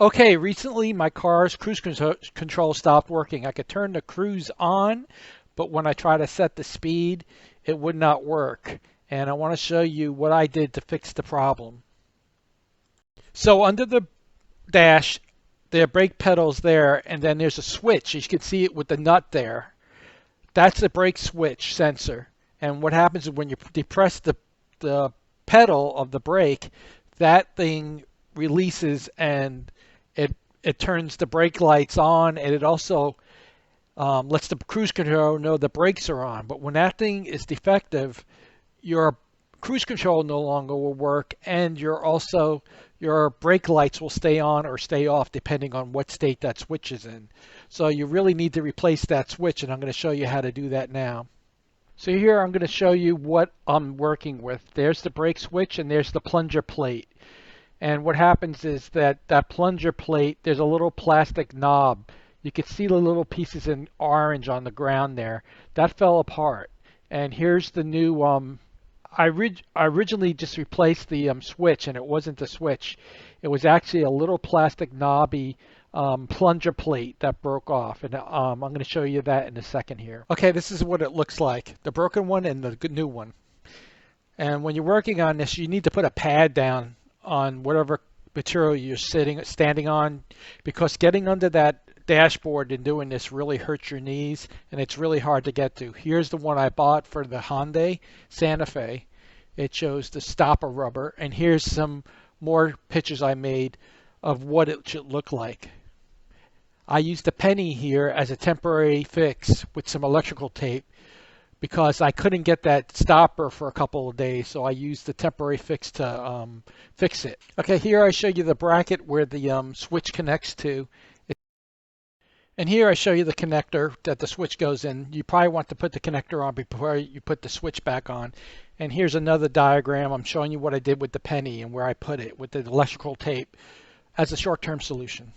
Okay, recently my car's cruise control stopped working. I could turn the cruise on, but when I try to set the speed, it would not work. And I want to show you what I did to fix the problem. So under the dash, there are brake pedals there, and then there's a switch. You can see it with the nut there. That's the brake switch sensor. And what happens is when you depress the pedal of the brake, that thing releases and it turns the brake lights on, and it also lets the cruise control know the brakes are on. But when that thing is defective, your cruise control no longer will work, and your brake lights will stay on or stay off depending on what state that switch is in. So you really need to replace that switch, and I'm going to show you how to do that now. So here I'm going to show you what I'm working with. There's the brake switch and there's the plunger plate. And what happens is that plunger plate, there's a little plastic knob. You can see the little pieces in orange on the ground there. That fell apart. And here's the new, I originally just replaced the switch, and it wasn't the switch. It was actually a little plastic knobby plunger plate that broke off. And I'm going to show you that in a second here. Okay, this is what it looks like. The broken one and the new one. And when you're working on this, you need to put a pad down on whatever material you're standing on, because getting under that dashboard and doing this really hurts your knees, and it's really hard to get to. Here's the one I bought for the Hyundai Santa Fe. It shows the stopper rubber, and here's some more pictures I made of what it should look like. I used a penny here as a temporary fix with some electrical tape because I couldn't get that stopper for a couple of days, so I used the temporary fix to fix it. Okay, here I show you the bracket where the switch connects to. And here I show you the connector that the switch goes in. You probably want to put the connector on before you put the switch back on. And here's another diagram. I'm showing you what I did with the penny and where I put it with the electrical tape as a short-term solution.